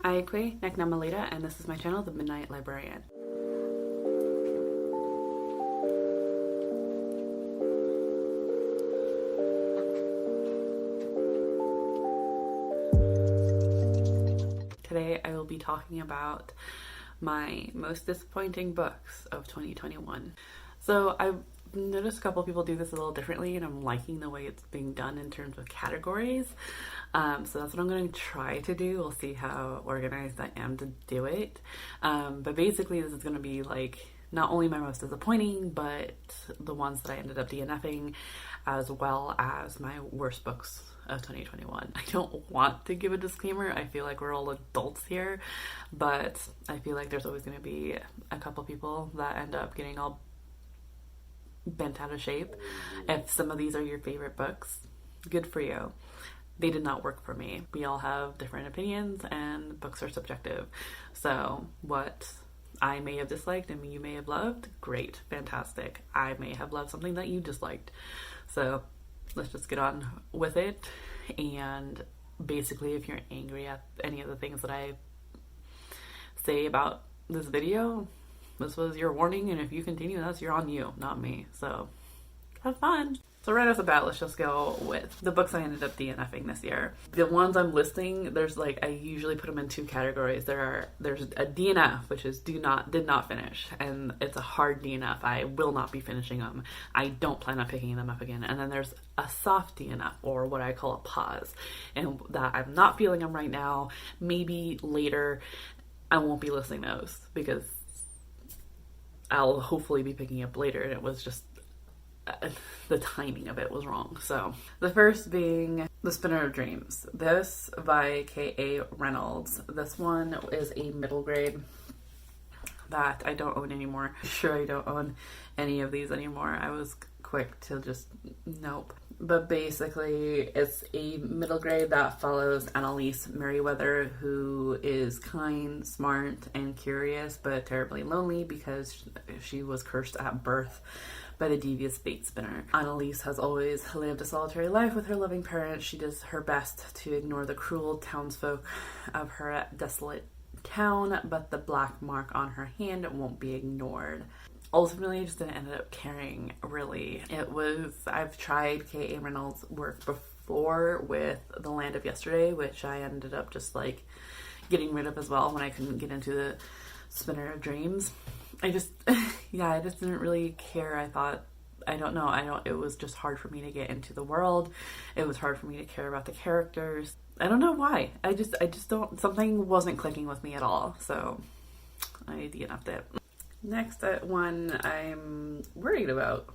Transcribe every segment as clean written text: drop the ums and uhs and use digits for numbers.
Aikwe Neknamalita, and this is my channel, The Midnight Librarian. Today I will be talking about my most disappointing books of 2021. So I've noticed a couple people do this a little differently, and I'm liking the way it's being done in terms of categories. So that's what I'm going to try to do. We'll see how organized I am to do it. But basically this is going to be like not only my most disappointing, but the ones that I ended up DNFing, as well as my worst books of 2021. I don't want to give a disclaimer. I feel like we're all adults here, but I feel like there's always going to be a couple people that end up getting all bent out of shape. If some of these are your favorite books, good for you. They did not work for me. We all have different opinions and books are subjective. So what I may have disliked and you may have loved, great, fantastic. I may have loved something that you disliked. So let's just get on with it. And basically, if you're angry at any of the things that I say about this video, this was your warning, and if you continue, that's on you, not me. So have fun. So right off the bat, let's just go with the books I ended up DNFing this year. The ones I'm listing, there's like, I usually put them in two categories. There's a DNF, which is did not finish, and it's a hard DNF. I will not be finishing them. I don't plan on picking them up again. And then there's a soft DNF, or what I call a pause, and that I'm not feeling them right now. Maybe later. I won't be listing those because I'll hopefully be picking up later, and it was just the timing of it was wrong. So the first being The Spinner of Dreams. This by K.A. Reynolds. This one is a middle grade that I don't own anymore. Sure, I don't own any of these anymore. I was quick to just nope. But basically, it's a middle grade that follows Annalise Merriweather, who is kind, smart, and curious, but terribly lonely because she was cursed at birth by the devious bait spinner. Annalise has always lived a solitary life with her loving parents. She does her best to ignore the cruel townsfolk of her desolate town, but the black mark on her hand won't be ignored. Ultimately, I just didn't end up caring, really. I've tried K.A. Reynolds' work before with The Land of Yesterday, which I ended up just like getting rid of as well when I couldn't get into The Spinner of Dreams. I just didn't really care. It was just hard for me to get into the world. It was hard for me to care about the characters. I don't know why. I just don't, something wasn't clicking with me at all. So I DNF'd it. Next one I'm worried about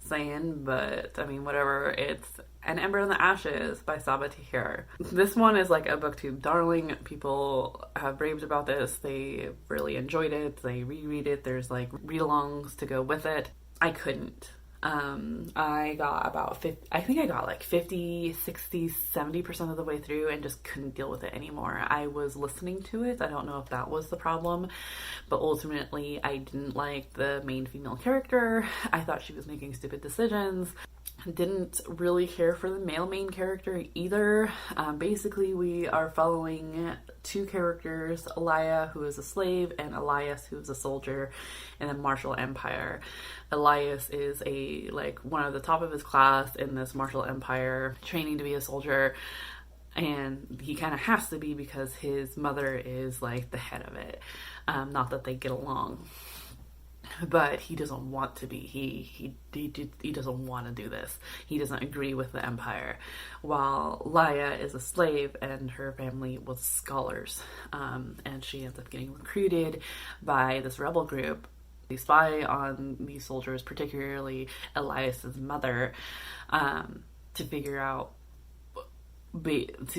saying, but I mean, whatever. It's An Ember in the Ashes by Sabaa Tahir. This one is like a booktube darling. People have raved about this. They really enjoyed it. They reread it. There's like read-alongs to go with it. I couldn't. I got about 50, 60, 70% of the way through and just couldn't deal with it anymore. I was listening to it. I don't know if that was the problem, but ultimately I didn't like the main female character. I thought she was making stupid decisions. Didn't really care for the male main character either. Basically, we are following two characters, Elia, who is a slave, and Elias, who is a soldier in the Martial Empire. Elias is one of the top of his class in this Martial Empire, training to be a soldier, and he kind of has to be because his mother is like the head of it. Not that they get along, but he doesn't want to be. He doesn't want to do this. He doesn't agree with the empire. While Laya is a slave and her family was scholars, and she ends up getting recruited by this rebel group. They spy on these soldiers, particularly Elias's mother, to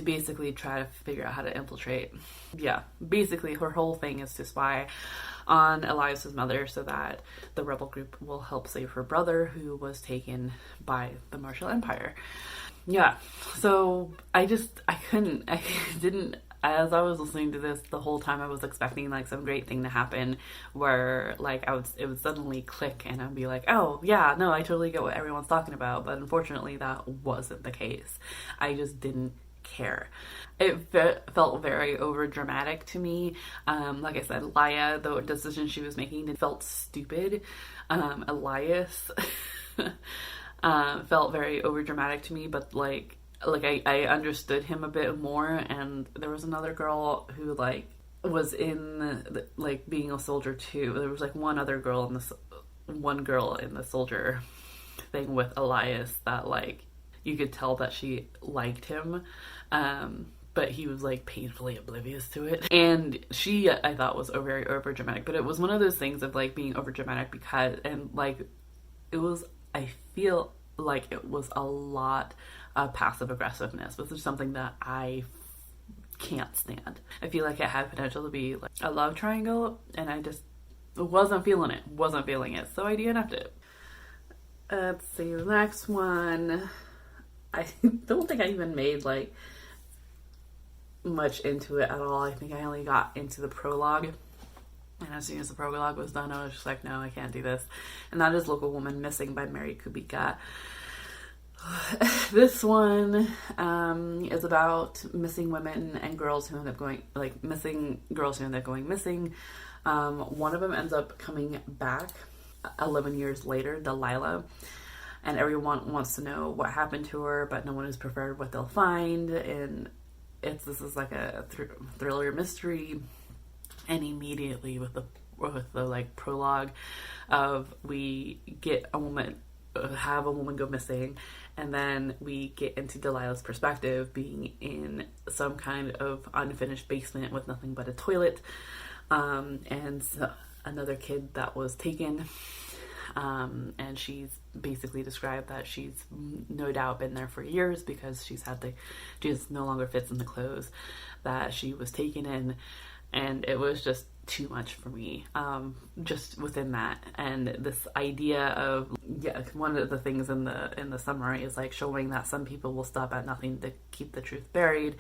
basically try to figure out how to infiltrate. Yeah, basically her whole thing is to spy on Elias's mother so that the rebel group will help save her brother, who was taken by the Martial Empire. Yeah, so I didn't, as I was listening to this the whole time, I was expecting like some great thing to happen where like it would suddenly click and I'd be like, oh yeah, no, I totally get what everyone's talking about. But unfortunately that wasn't the case. I just didn't care. It felt very over dramatic to me. Like I said, Laya, the decision she was making, it felt stupid. Elias felt very over dramatic to me, but like I understood him a bit more. And there was another girl who like was in like being a soldier too. There was like one girl in the soldier thing with Elias that like you could tell that she liked him, but he was like painfully oblivious to it. And she, I thought, was very over dramatic, but it was one of those things of like being over dramatic because, and like it was, I feel like it was a lot of passive aggressiveness, which is something that I can't stand. I feel like it had potential to be like a love triangle, and I just wasn't feeling it. So I DNF'd it. Let's see, the next one. I don't think I even made like much into it at all. I think I only got into the prologue. And as soon as the prologue was done, I was just like, no, I can't do this. And that is Local Woman Missing by Mary Kubica. This one is about missing women and girls who end up going, like missing girls who end up going missing. One of them ends up coming back 11 years later, Delilah. And everyone wants to know what happened to her, but no one has prepared what they'll find. And this is like a thriller mystery. And immediately with the like prologue of we get have a woman go missing, and then we get into Delilah's perspective being in some kind of unfinished basement with nothing but a toilet, and another kid that was taken. And she's basically described that she's no doubt been there for years because she just no longer fits in the clothes that she was taken in. And it was just too much for me, just within that. And this idea of, one of the things in the summary is like showing that some people will stop at nothing to keep the truth buried.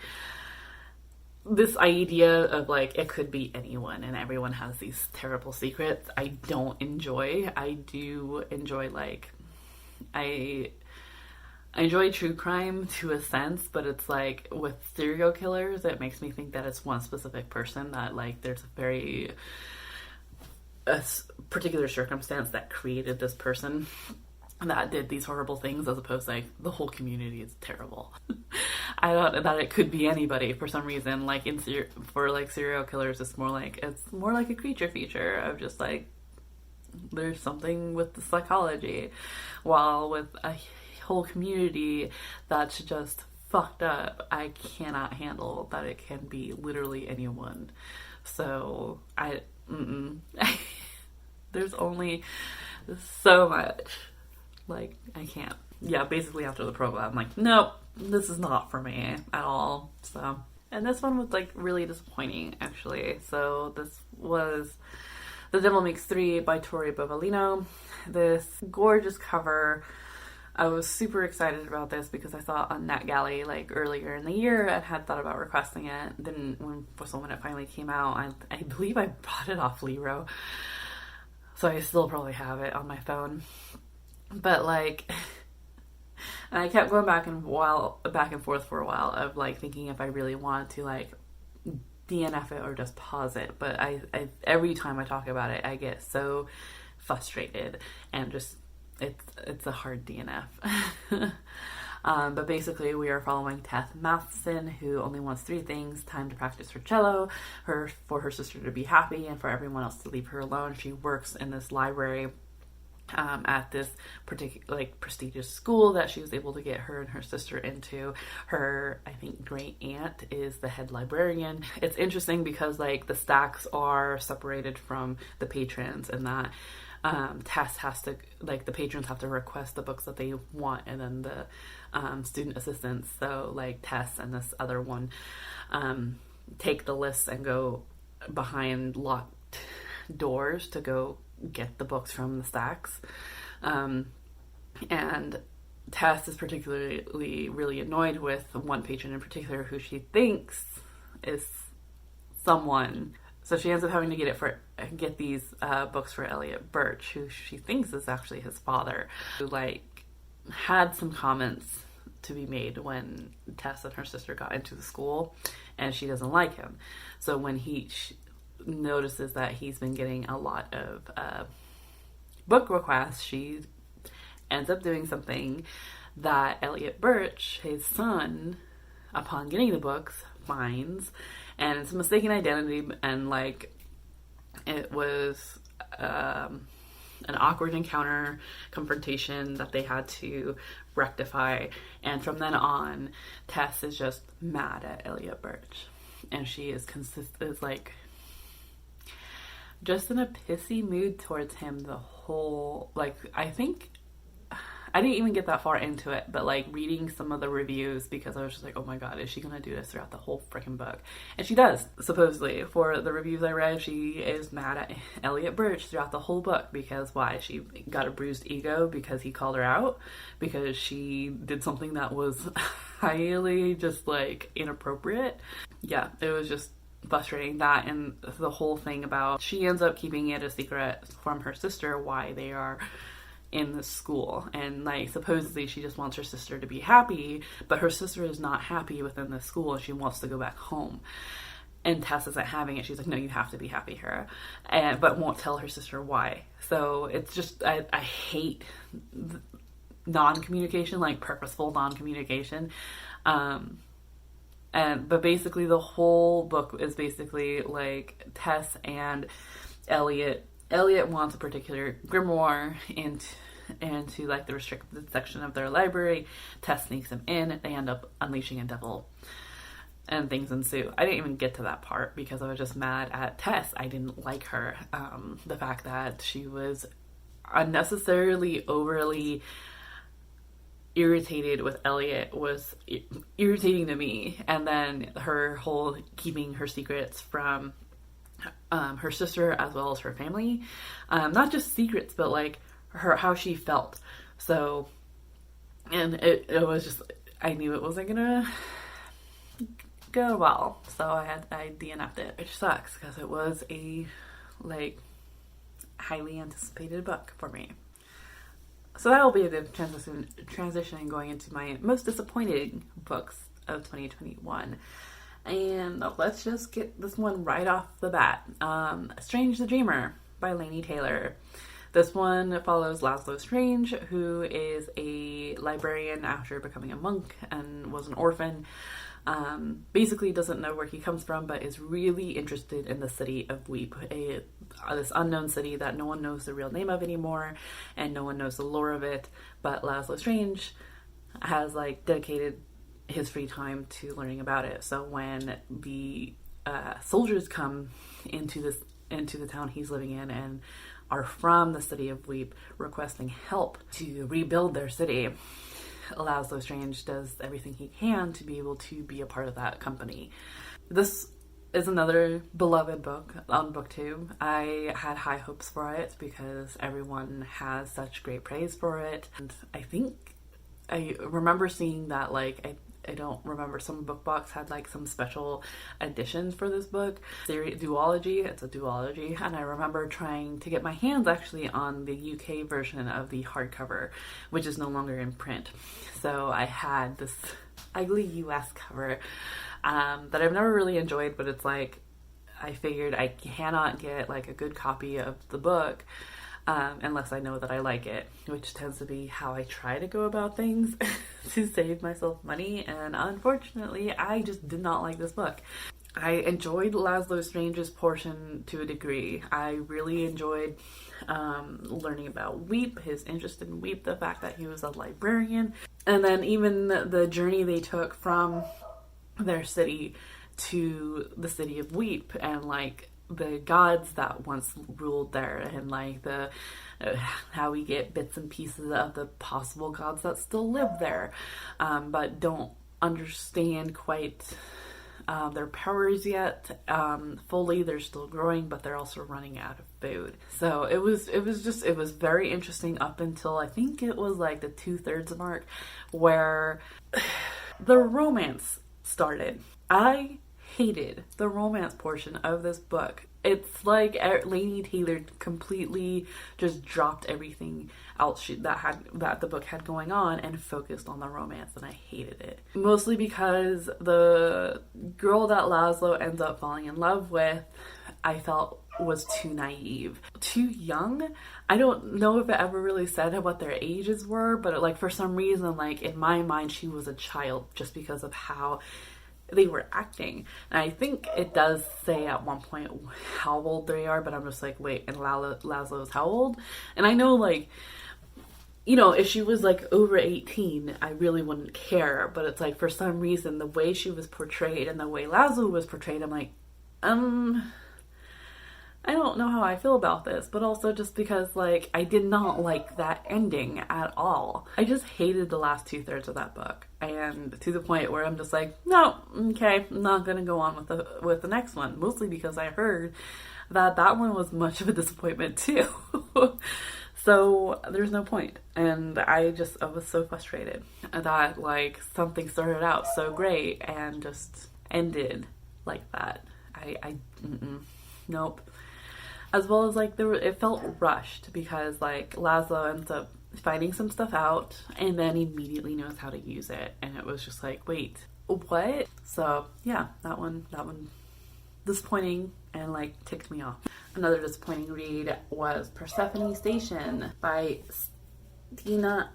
This idea of like, it could be anyone and everyone has these terrible secrets, I don't enjoy. I do enjoy I enjoy true crime to a sense, but it's like with serial killers, it makes me think that it's one specific person, that like there's a particular circumstance that created this person that did these horrible things, as opposed to like the whole community is terrible. I thought that it could be anybody for some reason. Like for like serial killers, it's more like a creature feature of just like there's something with the psychology, while with a whole community that's just fucked up, I cannot handle that it can be literally anyone. So there's only so much. Like, I can't. Yeah, basically after the program, I'm like, nope, this is not for me at all. So, and this one was like really disappointing, actually. So this was The Devil Makes Three by Tori Bovalino. This gorgeous cover. I was super excited about this because I saw it on NetGalley like earlier in the year and had thought about requesting it. Then when it finally came out, I believe I bought it off Lero. So I still probably have it on my phone. But like, and I kept going back and forth for a while of like thinking if I really wanted to like DNF it or just pause it. But I every time I talk about it, I get so frustrated and just it's a hard DNF. But basically we are following Tess Matheson, who only wants three things: time to practice her cello, for her sister to be happy, and for everyone else to leave her alone. She works in this library at this particular like prestigious school that she was able to get her and her sister into. Her, I think, great aunt is the head librarian. It's interesting because like the stacks are separated from the patrons, and that Tess has to, like, the patrons have to request the books that they want, and then the student assistants, so like Tess and this other one, take the lists and go behind locked doors to go get the books from the stacks. And Tess is particularly really annoyed with one patron in particular who she thinks is someone. So she ends up having to get these books for Elliot Birch, who she thinks is actually his father, who like had some comments to be made when Tess and her sister got into the school, and she doesn't like him. So when she notices that he's been getting a lot of book requests, she ends up doing something that Elliot Birch, his son, upon getting the books, finds, and it's a mistaken identity, and like it was an awkward encounter, confrontation that they had to rectify. And from then on, Tess is just mad at Elliot Birch, and she is like just in a pissy mood towards him the whole, like, I think I didn't even get that far into it, but like reading some of the reviews, because I was just like, oh my god, is she gonna do this throughout the whole freaking book? And she does, supposedly. For the reviews I read, she is mad at Elliot Birch throughout the whole book. Because why? She got a bruised ego because he called her out, because she did something that was highly just like inappropriate. Yeah, it was just frustrating, that, and the whole thing about she ends up keeping it a secret from her sister why they are in the school, and like supposedly she just wants her sister to be happy, but her sister is not happy within the school and she wants to go back home, and Tess isn't having it. She's like, no, you have to be happy here, but won't tell her sister why. So it's just I hate non-communication, like purposeful non-communication. But basically the whole book is basically like Tess and Elliot wants a particular grimoire into like the restricted section of their library. Tess sneaks him in. They end up unleashing a devil, and things ensue. I didn't even get to that part because I was just mad at Tess. I didn't like her. The fact that she was unnecessarily overly irritated with Elliot was irritating to me. And then her whole keeping her secrets from her sister as well as her family, not just secrets, but like how she felt. So, and it was just, I knew it wasn't gonna go well, so I DNF'd it, which sucks because it was a like highly anticipated book for me. So that'll be a good transition going into my most disappointing books of 2021. And let's just get this one right off the bat. Strange the Dreamer by Laini Taylor. This one follows Laszlo Strange, who is a librarian after becoming a monk and was an orphan. Basically doesn't know where he comes from, but is really interested in the city of Weep, this unknown city that no one knows the real name of anymore, and no one knows the lore of it. But Laszlo Strange has like dedicated his free time to learning about it. So when the soldiers come into the town he's living in and are from the city of Weep, requesting help to rebuild their city, Laszlo Strange does everything he can to be able to be a part of that company. This is another beloved book on BookTube. I had high hopes for it because everyone has such great praise for it, and I think I remember seeing that, like, I don't remember, some BookBox had like some special editions for this book. Duology, it's a duology, and I remember trying to get my hands actually on the UK version of the hardcover, which is no longer in print. So I had this ugly US cover that I've never really enjoyed, but it's like, I figured I cannot get like a good copy of the book unless I know that I like it, which tends to be how I try to go about things to save myself money. And unfortunately, I just did not like this book. I enjoyed Laszlo Strange's portion to a degree. I really enjoyed learning about Weep, his interest in Weep, the fact that he was a librarian, and then even the journey they took from their city to the city of Weep, and like the gods that once ruled there, and like the how we get bits and pieces of the possible gods that still live there, but don't understand quite their powers yet fully. They're still growing, but they're also running out of food. So it was very interesting up until I think it was like the 2/3 mark where the romance started. I hated the romance portion of this book. It's like Laini Taylor completely just dropped everything else that the book had going on and focused on the romance, and I hated it. Mostly because the girl that Laszlo ends up falling in love with, I felt was too naive, too young. I don't know if it ever really said what their ages were, but like for some reason, like in my mind, she was a child just because of how they were acting. And I think it does say at one point how old they are, but I'm just like, wait, and Laszlo's how old? And I know, like, you know, if she was like over 18, I really wouldn't care, but it's like for some reason the way she was portrayed and the way Laszlo was portrayed, I'm like, I don't know how I feel about this, but also just because, like, I did not like that ending at all. I just hated the last 2/3 of that book, and to the point where I'm just like, no, okay, I'm not gonna go on with the next one, mostly because I heard that one was much of a disappointment too. So there's no point, and I was so frustrated that, like, something started out so great and just ended like that. Nope. As well as, like, it felt rushed because, like, Laszlo ends up finding some stuff out and then immediately knows how to use it, and it was just like, wait, what? So yeah, that one disappointing and, like, ticked me off. Another disappointing read was Persephone Station by Stina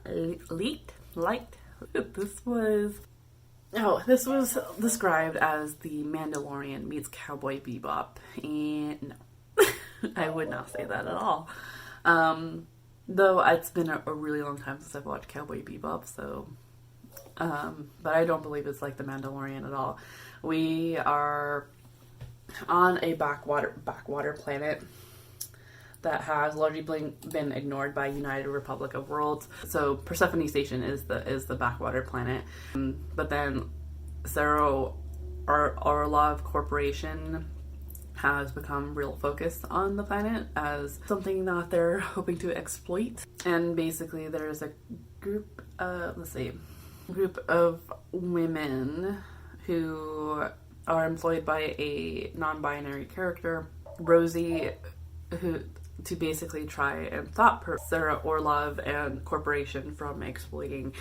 Light. This was described as the Mandalorian meets Cowboy Bebop, and no. I would not say that at all. Though it's been a really long time since I've watched Cowboy Bebop, so but I don't believe it's like the Mandalorian at all. We are on a backwater planet that has largely been ignored by United Republic of Worlds. So Persephone Station is the backwater planet. But then Zero Orlov Corporation has become real focused on the planet as something that they're hoping to exploit. And basically there's a group of women who are employed by a non-binary character, Rosie, to basically try and stop Sarah Orlov and Corporation from exploiting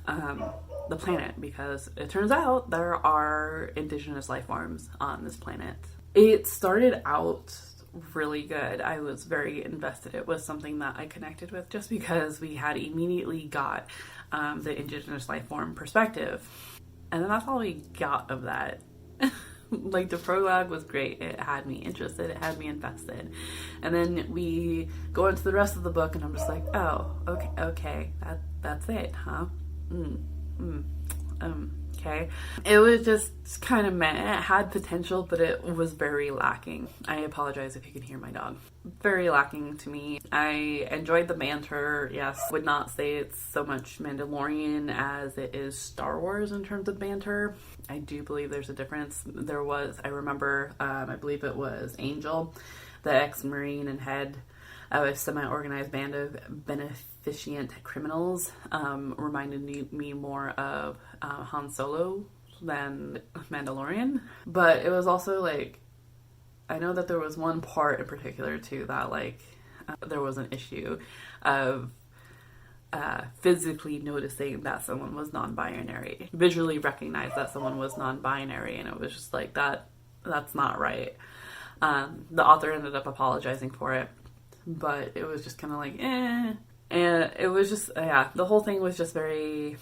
the planet, because it turns out there are indigenous life forms on this planet. It started out really good. I was very invested. It was something that I connected with just because we had immediately got the indigenous life form perspective. And then that's all we got of that. Like, the prologue was great. It had me interested. It had me invested. And then we go into the rest of the book and I'm just like, oh, okay, that's it, huh? Okay. It was just kind of meh. It had potential, but it was very lacking. I apologize if you can hear my dog. Very lacking to me. I enjoyed the banter. Yes, would not say it's so much Mandalorian as it is Star Wars in terms of banter. I do believe there's a difference. I remember, I believe it was Angel, the ex-Marine and head of a semi-organized band of beneficent criminals, reminded me more of Han Solo than Mandalorian. But it was also, like, I know that there was one part in particular too that, like, there was an issue of physically noticing that someone was non-binary, visually recognize that someone was non-binary, and it was just like, that's not right. The author ended up apologizing for it, but it was just kind of like, and it was just, the whole thing was just very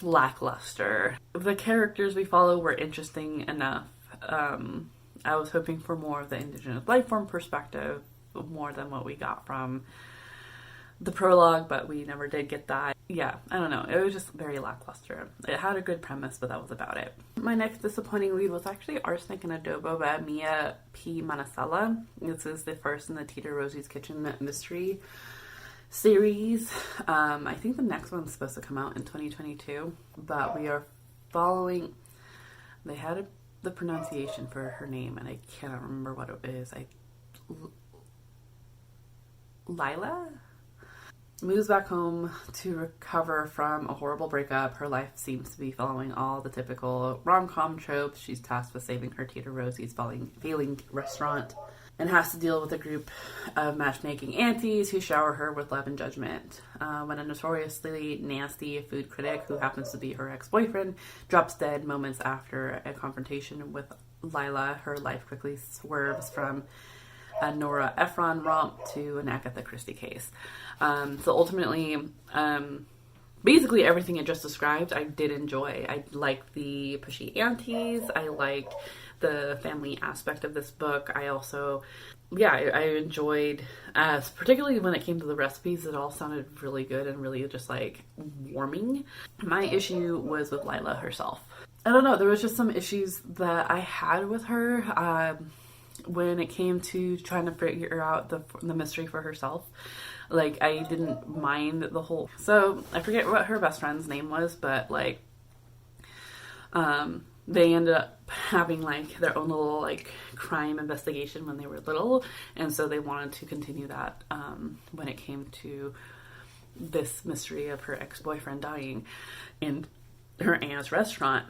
lackluster. The characters we follow were interesting enough. I was hoping for more of the indigenous life form perspective, more than what we got from the prologue, but we never did get that. Yeah, I don't know. It was just very lackluster. It had a good premise, but that was about it. My next disappointing read was actually Arsenic and Adobo by Mia P. Manasala. This is the first in the Tita Rosie's Kitchen mystery series. I think the next one's supposed to come out in 2022, but we are following... They had the pronunciation for her name, and I cannot remember what it is. Lila? moves back home to recover from a horrible breakup. Her life seems to be following all the typical rom-com tropes. She's tasked with saving her Tita Rosie's failing restaurant and has to deal with a group of matchmaking aunties who shower her with love and judgment. When a notoriously nasty food critic, who happens to be her ex-boyfriend, drops dead moments after a confrontation with Lila, her life quickly swerves from a Nora Ephron romp to an Agatha Christie case. So ultimately, basically everything I just described, I did enjoy. I liked the pushy aunties. I liked the family aspect of this book. I also, I enjoyed, particularly when it came to the recipes, it all sounded really good and really just like warming. My issue was with Lila herself. I don't know, there was just some issues that I had with her when it came to trying to figure out the mystery for herself. Like, I didn't mind the whole... So, I forget what her best friend's name was, but, like, they ended up having, like, their own little, like, crime investigation when they were little, and so they wanted to continue that when it came to this mystery of her ex-boyfriend dying in her aunt's restaurant.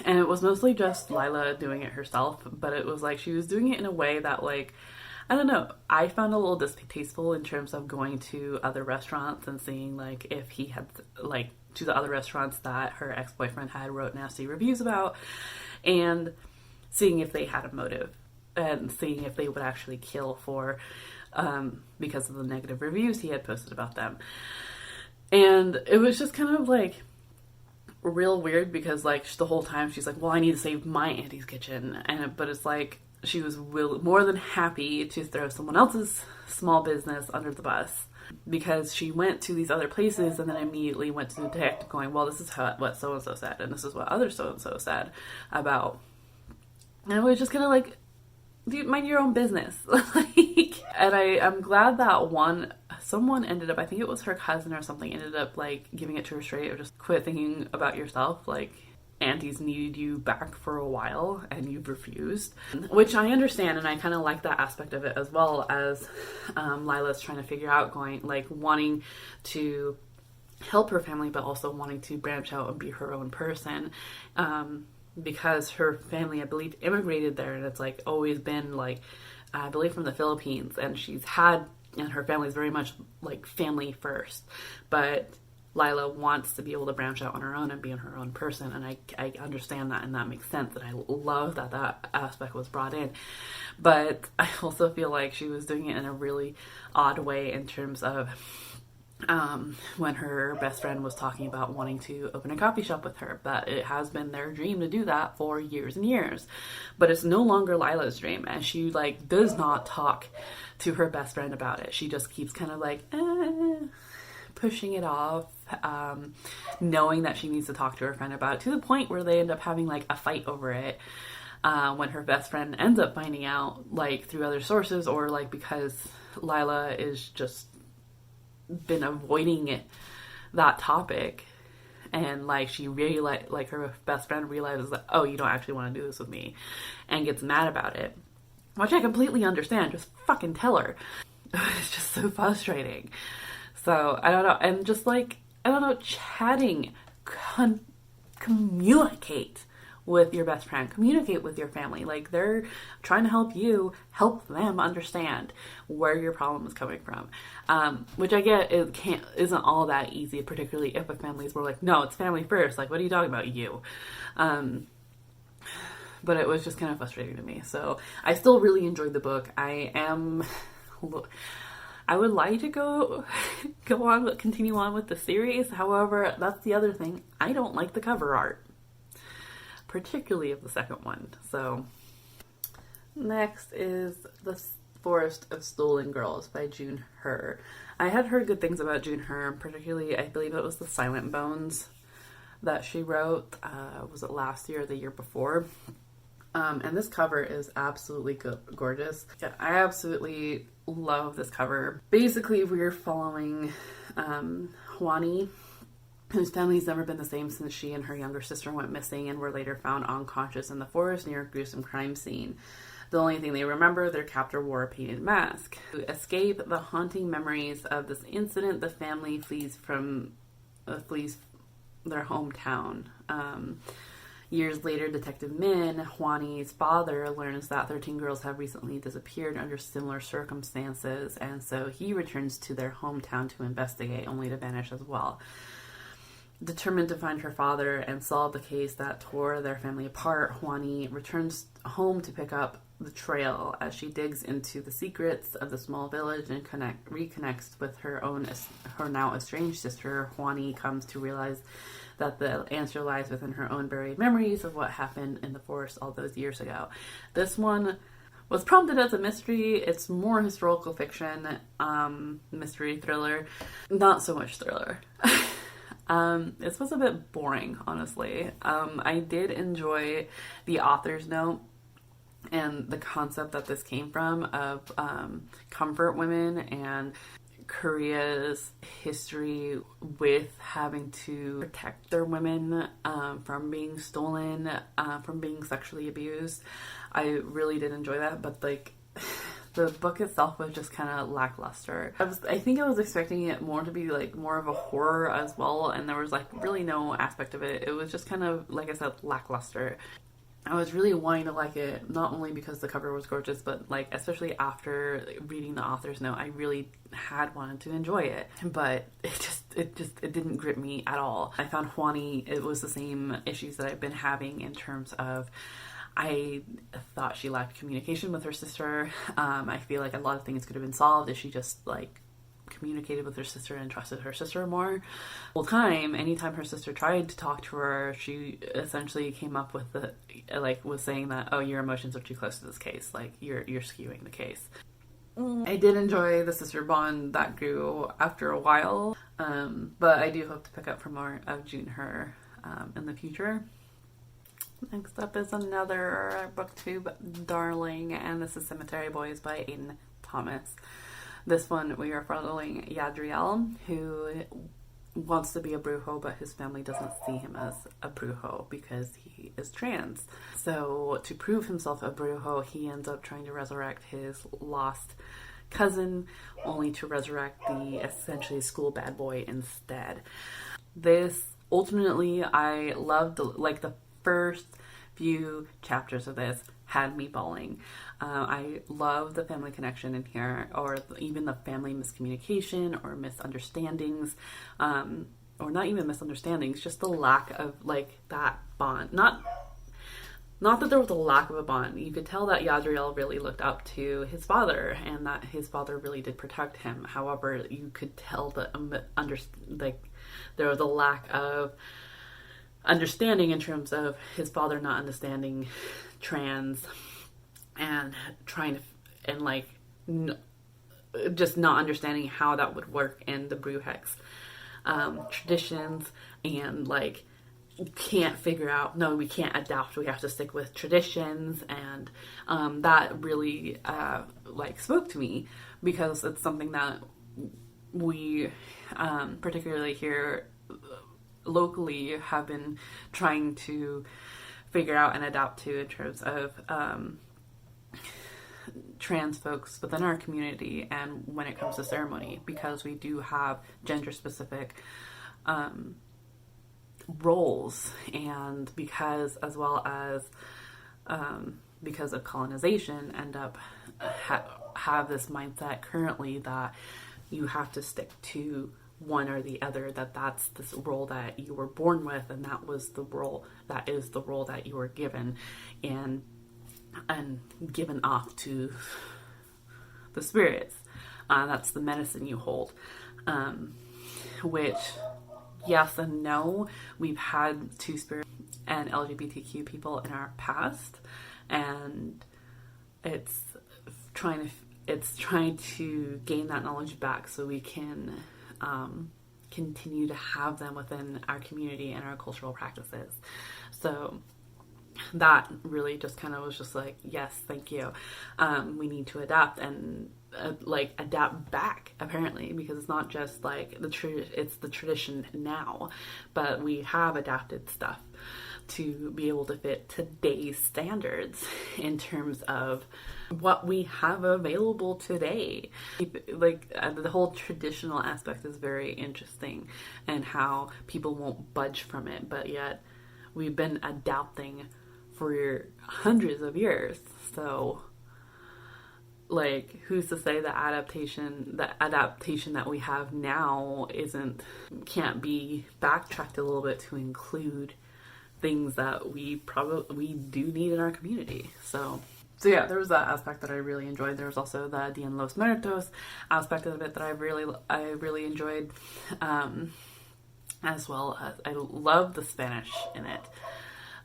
And it was mostly just Lila doing it herself, but it was like she was doing it in a way that, like, I don't know, I found a little distasteful in terms of going to other restaurants and seeing, like, if he had, like, to the other restaurants that her ex-boyfriend had wrote nasty reviews about, and seeing if they had a motive, and seeing if they would actually kill for, because of the negative reviews he had posted about them. And it was just kind of, like, real weird, because, like, the whole time she's like, well, I need to save my auntie's kitchen, but it's like, she was more than happy to throw someone else's small business under the bus, because she went to these other places and then immediately went to the detective going, well, this is what so-and-so said, and this is what other so-and-so said about... And it was just kind of like, dude, mind your own business. And I'm glad that someone ended up, I think it was her cousin or something, ended up, like, giving it to her straight, or just quit thinking about yourself, like... Aunties needed you back for a while and you've refused, which I understand, and I kind of like that aspect of it, as well as Lila's trying to figure out wanting to help her family, but also wanting to branch out and be her own person, because her family, I believe, immigrated there, and it's like always been, like, I believe, from the Philippines, and and her family's very much like family first, but Lila wants to be able to branch out on her own and be her own person, and I understand that, and that makes sense, and I love that aspect was brought in. But I also feel like she was doing it in a really odd way in terms of when her best friend was talking about wanting to open a coffee shop with her, but it has been their dream to do that for years and years. But it's no longer Lila's dream, and she, like, does not talk to her best friend about it. She just keeps kind of like, pushing it off, knowing that she needs to talk to her friend about it, to the point where they end up having, like, a fight over it, when her best friend ends up finding out, like, through other sources, or, like, because Lila is just been avoiding that topic, and, like, she really, like her best friend realizes that, oh, you don't actually want to do this with me, and gets mad about it, which I completely understand. Just fucking tell her. It's just so frustrating. So, I don't know, and just, like, I don't know, chatting, communicate with your best friend, communicate with your family. Like, they're trying to help you, help them understand where your problem is coming from. Which I get isn't all that easy, particularly if a family's more like, no, it's family first. Like, what are you talking about, you? But it was just kind of frustrating to me. So, I still really enjoyed the book. I would like to continue on with the series. However, that's the other thing. I don't like the cover art, particularly of the second one. So, next is The Forest of Stolen Girls by June Her. I had heard good things about June Her, particularly, I believe it was The Silent Bones that she wrote. Was it last year or the year before? And this cover is absolutely gorgeous. Yeah, I absolutely love this cover. Basically, we're following Juani, whose family's never been the same since she and her younger sister went missing and were later found unconscious in the forest near a gruesome crime scene. The only thing they remember, their captor wore a painted mask. To escape the haunting memories of this incident, the family flees their hometown. Years later, Detective Min, Juani's father, learns that 13 girls have recently disappeared under similar circumstances, and so he returns to their hometown to investigate, only to vanish as well. Determined to find her father and solve the case that tore their family apart, Juani returns home to pick up the trail. As she digs into the secrets of the small village and reconnects with her now estranged sister, Juani comes to realize that the answer lies within her own buried memories of what happened in the forest all those years ago. This one was prompted as a mystery. It's more historical fiction, mystery thriller, not so much thriller. This was a bit boring, honestly. I did enjoy the author's note and the concept that this came from of comfort women and Korea's history with having to protect their women from being stolen, from being sexually abused. I really did enjoy that, but like the book itself was just kind of lackluster. I think I was expecting it more to be like more of a horror as well, and there was like really no aspect of it. It was just kind of, like I said, lackluster. I was really wanting to like it, not only because the cover was gorgeous, but like especially after reading the author's note, I really had wanted to enjoy it. But it didn't grip me at all. I found Juani, it was the same issues that I've been having in terms of, I thought she lacked communication with her sister. I feel like a lot of things could have been solved if she just like communicated with her sister and trusted her sister more. Well, anytime her sister tried to talk to her, she essentially came up with was saying that, oh, your emotions are too close to this case, like you're skewing the case. I did enjoy the sister bond that grew after a while, but I do hope to pick up for more of Junher in the future. Next up is another booktube darling, and this is Cemetery Boys by Aiden Thomas. This one, we are following Yadriel, who wants to be a brujo, but his family doesn't see him as a brujo because he is trans. So to prove himself a brujo, he ends up trying to resurrect his lost cousin, only to resurrect the essentially school bad boy instead. This, ultimately, I loved, the first few chapters of this had me bawling. I love the family connection in here, or even the family miscommunication or misunderstandings, or not even misunderstandings, just the lack of like that bond. Not that there was a lack of a bond. You could tell that Yadriel really looked up to his father and that his father really did protect him. However, you could tell that there was a lack of understanding in terms of his father not understanding trans and just not understanding how that would work in the Bruhex traditions, and can't figure out, no, we can't adapt, we have to stick with traditions, and that really spoke to me, because it's something that we particularly here locally have been trying to figure out and adapt to in terms of trans folks within our community, and when it comes to ceremony, because we do have gender specific roles, and because as well as because of colonization end up have this mindset currently that you have to stick to one or the other, that's this role that you were born with, and that is the role that you were given and given off to the spirits. That's the medicine you hold, which, yes and no. We've had Two-Spirit and LGBTQ people in our past, and it's trying to gain that knowledge back so we can continue to have them within our community and our cultural practices. So that really just kind of was just like, yes, thank you. We need to adapt and adapt back, apparently, because it's not just it's the tradition now, but we have adapted stuff. to be able to fit today's standards in terms of what we have available today. Like the whole traditional aspect is very interesting, and how people won't budge from it, but yet we've been adapting for hundreds of years. So like, who's to say the adaptation that we have now can't be backtracked a little bit to include things that we do need in our community. So yeah, there was that aspect that I really enjoyed. There was also the Dia de los Muertos aspect of it that I really enjoyed, as well as I love the Spanish in it.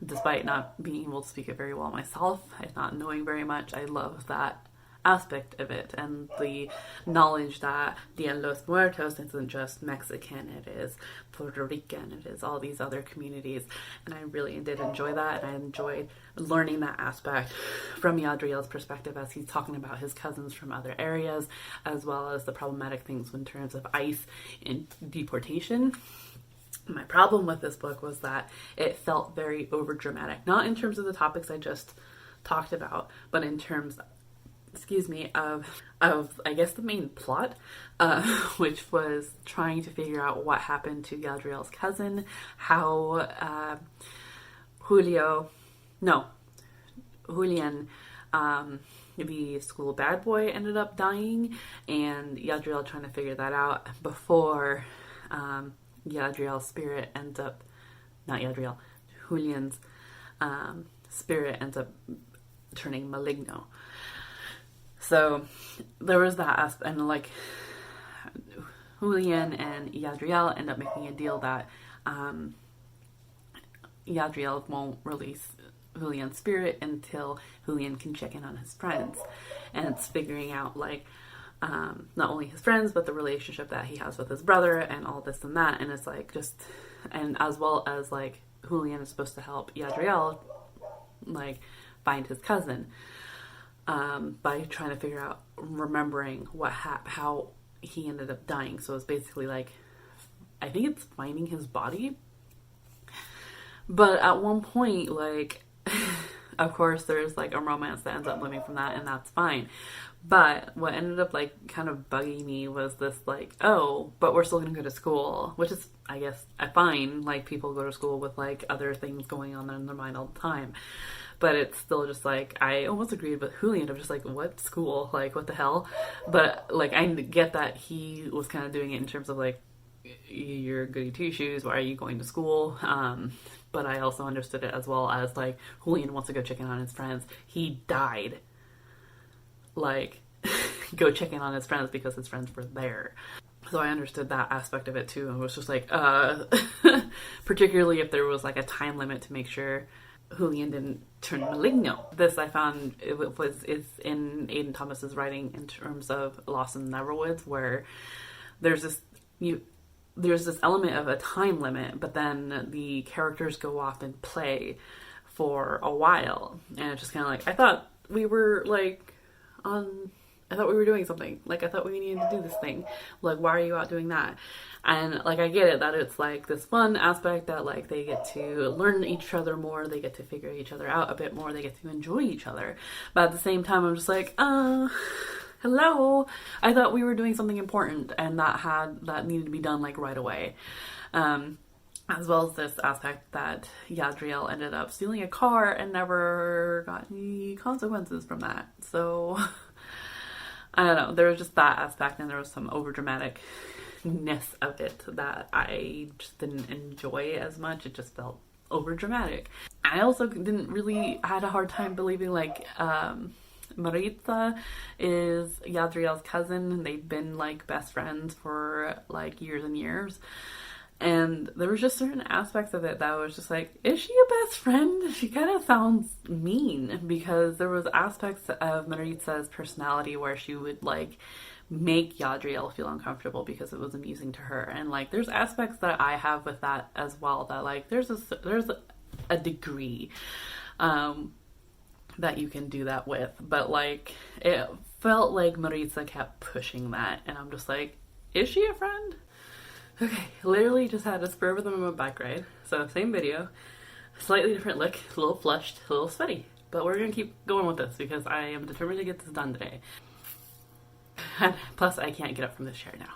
Despite not being able to speak it very well myself, and not knowing very much, I love that aspect of it, and the knowledge that Dia de los Muertos isn't just Mexican, it is Puerto Rican, it is all these other communities, and I really did enjoy that, and I enjoyed learning that aspect from Yadriel's perspective as he's talking about his cousins from other areas, as well as the problematic things in terms of ICE and deportation. My problem with this book was that it felt very overdramatic, not in terms of the topics I just talked about, but in terms of I guess the main plot, which was trying to figure out what happened to Yadriel's cousin, how Julian, the school bad boy, ended up dying, and Yadriel trying to figure that out before Yadriel's spirit ends up, Julian's spirit ends up turning maligno. So there was that aspect, and like Julian and Yadriel end up making a deal that Yadriel won't release Julian's spirit until Julian can check in on his friends, and it's figuring out like not only his friends but the relationship that he has with his brother and all this and that, and it's like and as well as like Julian is supposed to help Yadriel like find his cousin, by trying to figure out, remembering how he ended up dying. So it's basically like, I think it's finding his body. But at one point, like, of course there's like a romance that ends up living from that, and that's fine. But what ended up like kind of bugging me was this like, oh, but we're still gonna go to school, which is, I guess, fine. Like, people go to school with like other things going on in their mind all the time. But it's still just like, I almost agreed with Julian of just like, what school? Like, what the hell? But like, I get that he was kind of doing it in terms of like, you're goody two shoes, why are you going to school? But I also understood it as well as like, Julian wants to go check in on his friends. He died. Like, go check in on his friends because his friends were there. So I understood that aspect of it too, and was just like, particularly if there was like a time limit to make sure Julian didn't turn maligno. This I found is in Aidan Thomas's writing in terms of Lost in the Neverwoods, where there's this element of a time limit, but then the characters go off and play for a while, and it's just kind of like, I thought we were doing something. Like, I thought we needed to do this thing. Like, why are you out doing that? And like, I get it that it's like this fun aspect that like they get to learn each other more, they get to figure each other out a bit more, they get to enjoy each other. But at the same time, I'm just like, hello, I thought we were doing something important, and that needed to be done like right away. As well as this aspect that Yadriel ended up stealing a car and never got any consequences from that. So I don't know, there was just that aspect, and there was some overdramaticness of it that I just didn't enjoy as much. It just felt overdramatic. I also had a hard time believing like Maritza is Yadriel's cousin. They've been like best friends for like years and years. And there was just certain aspects of it that was just like, is she a best friend? She kind of sounds mean, because there was aspects of Maritza's personality where she would like make Yadriel feel uncomfortable because it was amusing to her. And like, there's aspects that I have with that as well, that like there's a degree that you can do that with. But like, it felt like Maritza kept pushing that, and I'm just like, is she a friend? Okay, literally just had a spur of the moment bike ride. So same video, Slightly different look, a little flushed, a little sweaty. But we're gonna keep going with this because I am determined to get this done today. Plus, I can't get up from this chair now.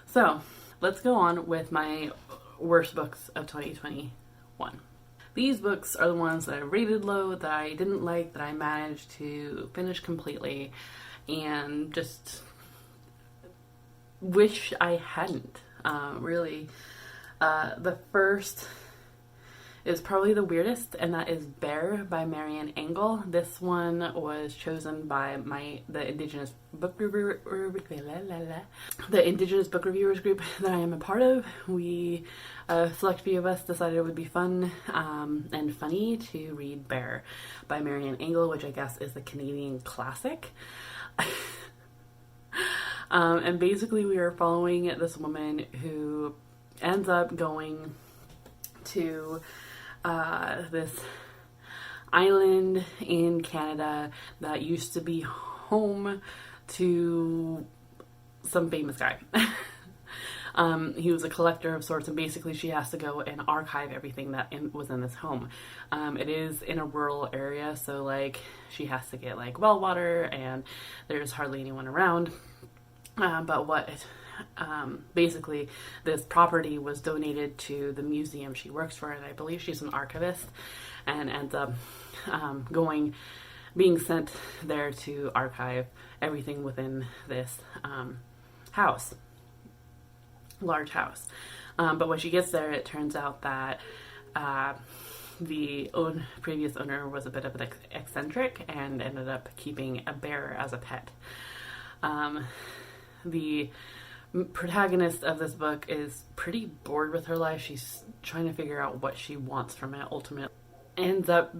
So, let's go on with my worst books of 2021. These books are the ones that I rated low, that I didn't like, that I managed to finish completely, and just wish I hadn't. Really. The first is probably the weirdest, and that is Bear by Marian Engel. This one was chosen by the Indigenous book reviewer, the Indigenous book reviewers group that I am a part of. We, a select few of us, decided it would be fun and funny to read Bear by Marian Engel, which I guess is the Canadian classic. And basically we are following this woman who ends up going to this island in Canada that used to be home to some famous guy. He was a collector of sorts, and basically she has to go and archive everything that was in this home. It is in a rural area, so like she has to get like well water, and there's hardly anyone around. Basically this property was donated to the museum she works for, and I believe she's an archivist, and ends up being sent there to archive everything within this large house. But when she gets there, it turns out that the previous owner was a bit of an eccentric and ended up keeping a bear as a pet. The protagonist of this book is pretty bored with her life. She's trying to figure out what she wants from it. Ultimately ends up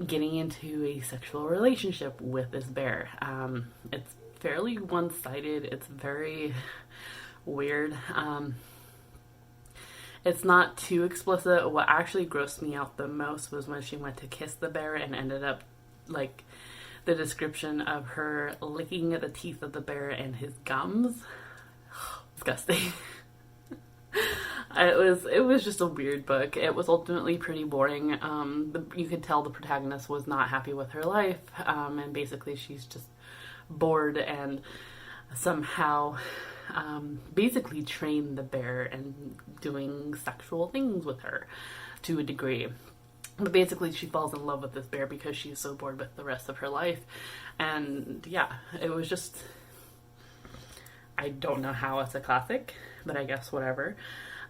getting into a sexual relationship with this bear. It's fairly one-sided. It's very weird. It's not too explicit. What actually grossed me out the most was when she went to kiss the bear and ended up like the description of her licking the teeth of the bear and his gums. Disgusting. It was just a weird book. It was ultimately pretty boring. You could tell the protagonist was not happy with her life, and basically she's just bored and somehow basically trained the bear and doing sexual things with her to a degree. But basically she falls in love with this bear because she's so bored with the rest of her life. And yeah, it was just, I don't know how it's a classic, but I guess whatever.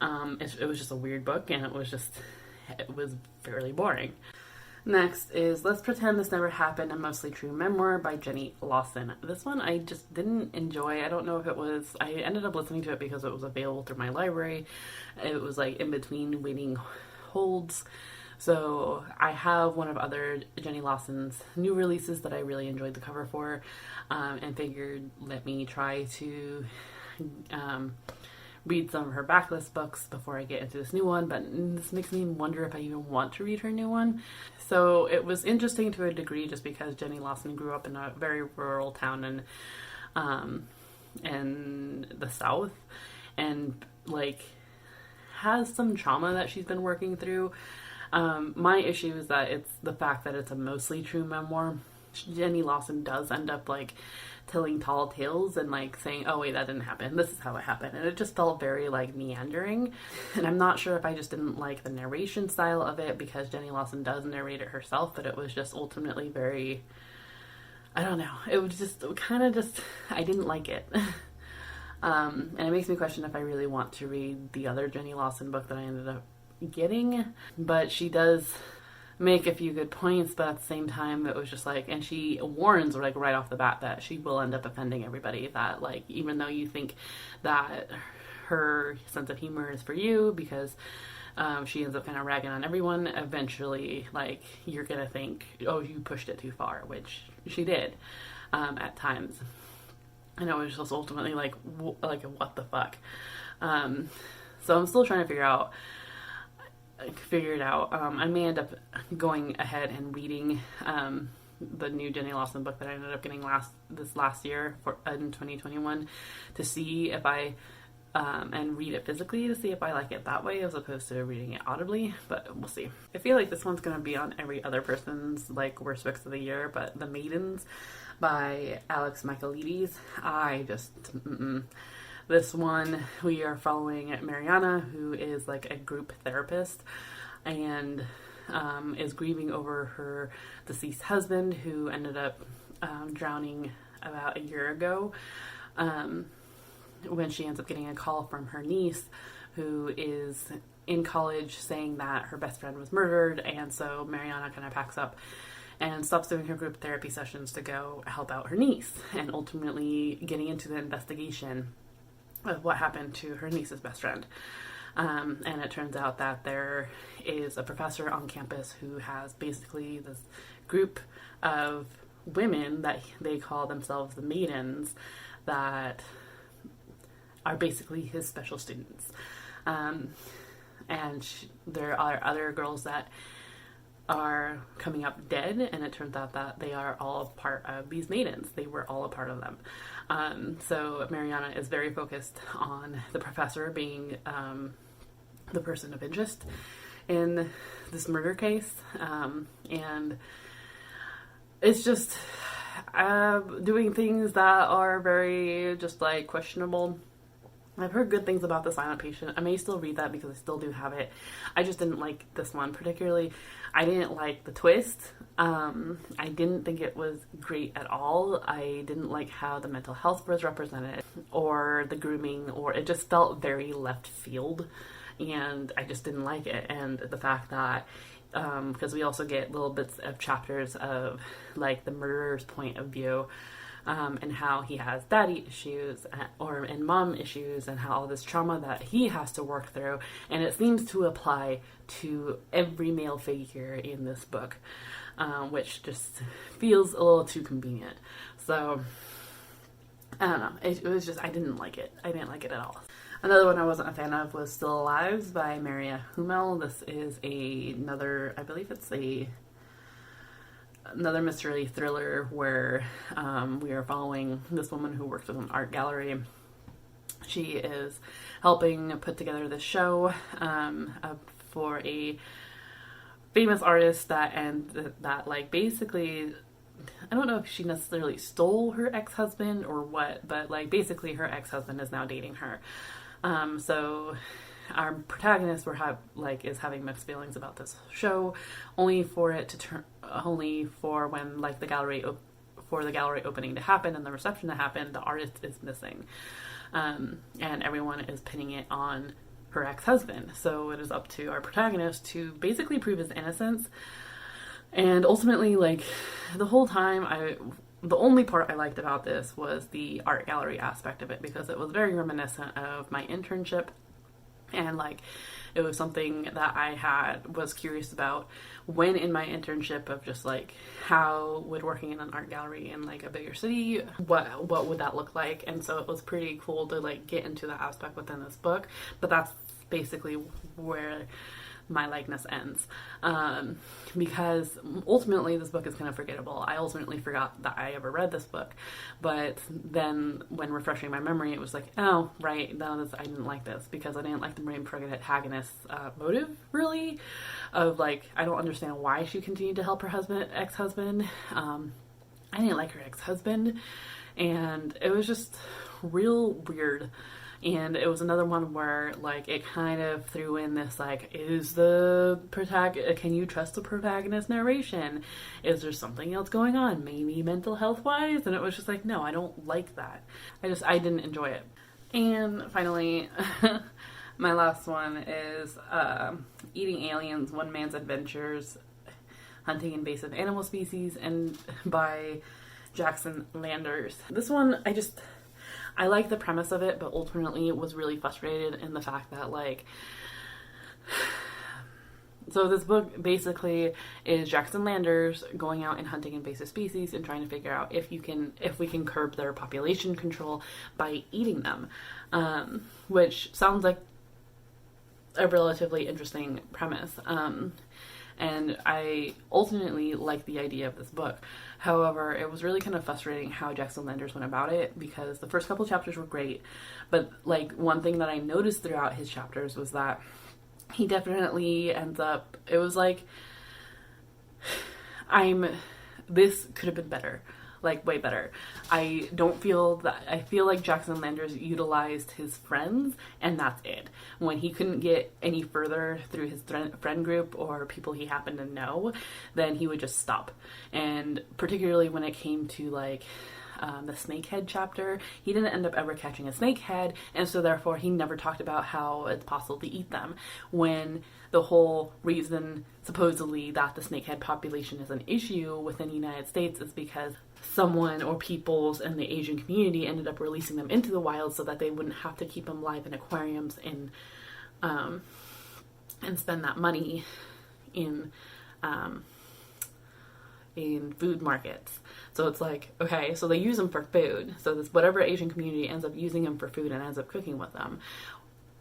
It was just a weird book, and it was fairly boring. Next is Let's Pretend This Never Happened, a Mostly True Memoir by Jenny Lawson. This one I just didn't enjoy. I don't know if it was, I ended up listening to it because it was available through my library. It was like in between waiting holds. So I have one of other Jenny Lawson's new releases that I really enjoyed the cover for, and figured let me try to read some of her backlist books before I get into this new one, but this makes me wonder if I even want to read her new one. So it was interesting to a degree just because Jenny Lawson grew up in a very rural town in the South, and like has some trauma that she's been working through. My issue is that it's the fact that it's a mostly true memoir. Jenny Lawson does end up like telling tall tales and like saying, oh wait, that didn't happen, this is how it happened, and it just felt very like meandering. And I'm not sure if I just didn't like the narration style of it, because Jenny Lawson does narrate it herself, but it was just ultimately very, I don't know, it was just kind of just, I didn't like it. And it makes me question if I really want to read the other Jenny Lawson book that I ended up getting. But she does make a few good points, but at the same time it was just like, and she warns like right off the bat that she will end up offending everybody, that like even though you think that her sense of humor is for you because she ends up kind of ragging on everyone, eventually like you're gonna think, oh, you pushed it too far, which she did at times. And it was just ultimately like what the fuck. So I'm still trying to figure it out. I may end up going ahead and reading the new Jenny Lawson book that I ended up getting last year in 2021 to see if I and read it physically to see if I like it that way as opposed to reading it audibly, but we'll see. I feel like this one's going to be on every other person's like worst books of the year, but The Maidens by Alex Michaelides, this one, we are following Mariana, who is like a group therapist and is grieving over her deceased husband who ended up drowning about a year ago, when she ends up getting a call from her niece who is in college saying that her best friend was murdered. And so Mariana kind of packs up and stops doing her group therapy sessions to go help out her niece, and ultimately getting into the investigation of what happened to her niece's best friend. And it turns out that there is a professor on campus who has basically this group of women that they call themselves the Maidens that are basically his special students. There are other girls that are coming up dead, and it turns out that they are all part of these maidens. They were all a part of them. So Mariana is very focused on the professor being the person of interest in this murder case. And it's just doing things that are very just like questionable. I've heard good things about The Silent Patient. I may still read that because I still do have it. I just didn't like this one particularly. I didn't like the twist. I didn't think it was great at all. I didn't like how the mental health was represented or the grooming, or it just felt very left field, and I just didn't like it. And the fact that because we also get little bits of chapters of like the murderer's point of view, and how he has daddy issues and mom issues, and how all this trauma that he has to work through, and it seems to apply to every male figure in this book, which just feels a little too convenient. So I don't know, it was just, I didn't like it at all. Another one I wasn't a fan of was Still Alive by Maria Hummel. This is another, I believe it's another mystery thriller where we are following this woman who works with an art gallery. She is helping put together this show for a famous artist that like basically, I don't know if she necessarily stole her ex-husband or what, but like basically her ex-husband is now dating her. So our protagonist is having mixed feelings about this show, only for when like the gallery opening to happen and the reception to happen, the artist is missing, and everyone is pinning it on her ex-husband. So it is up to our protagonist to basically prove his innocence. And ultimately, like the whole time, the only part I liked about this was the art gallery aspect of it, because it was very reminiscent of my internship. And like, it was something that was curious about when in my internship, of just like, how would working in an art gallery in like a bigger city, what would that look like? And so it was pretty cool to like get into that aspect within this book. But that's basically where my likeness ends, because ultimately this book is kind of forgettable. I ultimately forgot that I ever read this book, but then when refreshing my memory, it was like, oh right, no, I didn't like this because I didn't like the main protagonist's motive, really, of like, I don't understand why she continued to help her ex-husband. I didn't like her ex-husband, and it was just real weird. And it was another one where, like, it kind of threw in this, like, can you trust the protagonist narration? Is there something else going on? Maybe mental health wise? And it was just like, no, I don't like that. I didn't enjoy it. And finally, my last one is Eating Aliens, One Man's Adventures, Hunting Invasive Animal Species, and by Jackson Landers. This one, I like the premise of it, but ultimately was really frustrated in the fact that, like, so this book basically is Jackson Landers going out and hunting invasive species and trying to figure out if we can curb their population control by eating them, which sounds like a relatively interesting premise. And I ultimately liked the idea of this book. However, it was really kind of frustrating how Jackson Landers went about it, because the first couple chapters were great, but like one thing that I noticed throughout his chapters was that he definitely ends up, it was like, this could have been better. Like, way better. I feel like Jackson Landers utilized his friends, and that's it. When he couldn't get any further through his friend group or people he happened to know, then he would just stop. And particularly when it came to like the snakehead chapter, he didn't end up ever catching a snakehead, and so therefore he never talked about how it's possible to eat them, when the whole reason supposedly that the snakehead population is an issue within the United States is because someone or peoples in the Asian community ended up releasing them into the wild so that they wouldn't have to keep them live in aquariums and spend that money in food markets. So it's like, okay, so they use them for food. So this whatever Asian community ends up using them for food and ends up cooking with them,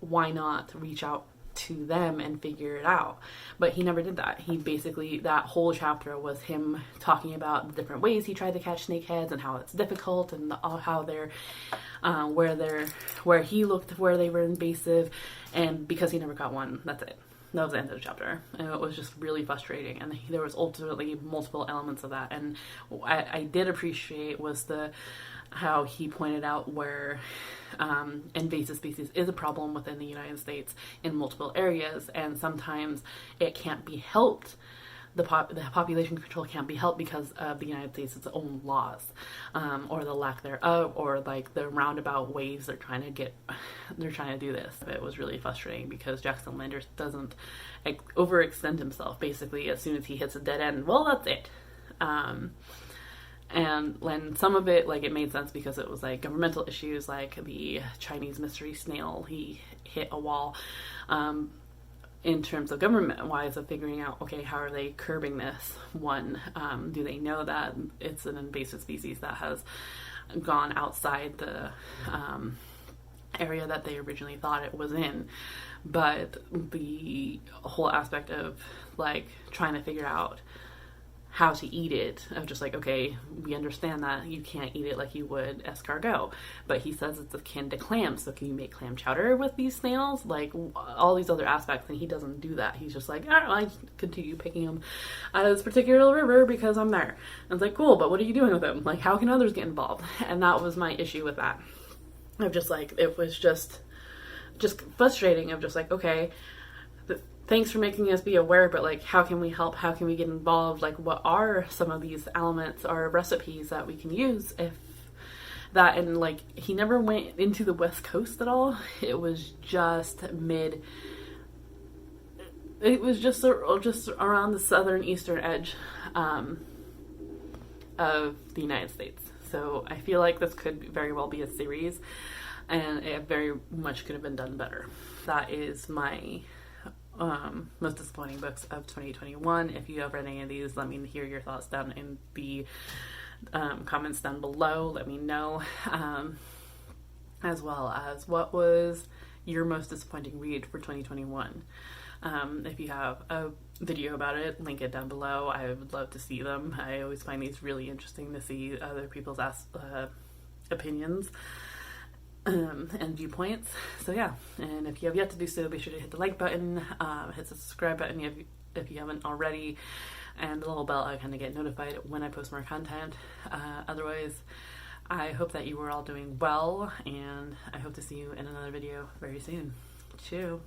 why not reach out to them and figure it out? But he never did that. He basically, that whole chapter was him talking about the different ways he tried to catch snakeheads and how it's difficult, and how they're where he looked where they were invasive, and because he never caught one, that's it. That was the end of the chapter, and it was just really frustrating. And there was ultimately multiple elements of that, and I did appreciate was how he pointed out where invasive species is a problem within the United States in multiple areas, and sometimes it can't be helped. The population control can't be helped because of the United States' own laws, or the lack thereof, or like the roundabout ways they're trying to do this. It was really frustrating because Jackson Landers doesn't overextend himself. Basically, as soon as he hits a dead end, well, that's it. And when some of it, like, it made sense because it was like governmental issues, like the Chinese mystery snail, he hit a wall. In terms of government-wise, of figuring out, okay, how are they curbing this? One, do they know that it's an invasive species that has gone outside the area that they originally thought it was in? But the whole aspect of, like, trying to figure out how to eat it, of just like, okay, we understand that you can't eat it like you would escargot, but he says it's akin to clams, so can you make clam chowder with these snails? Like, all these other aspects, and he doesn't do that. He's just like, all right, I continue picking them out of this particular river because I'm there. And it's like, cool, but what are you doing with them? Like, how can others get involved? And that was my issue with that. Of just like, it was just frustrating of just like, okay, thanks for making us be aware, but like, how can we help? How can we get involved? Like, what are some of these elements or recipes that we can use if that? And like, he never went into the West Coast at all. It was just it was just around the southern eastern edge of the United States. So I feel like this could very well be a series, and it very much could have been done better. That is my most disappointing books of 2021. If you have read any of these, let me hear your thoughts down in the comments down below. Let me know, as well as what was your most disappointing read for 2021. If you have a video about it, link it down below. I would love to see them. I always find these really interesting to see other people's opinions and viewpoints. So yeah, and if you have yet to do so, be sure to hit the like button, hit the subscribe button if you haven't already, and the little bell icon to get notified when I post more content. Otherwise, I hope that you are all doing well, and I hope to see you in another video very soon. Chew.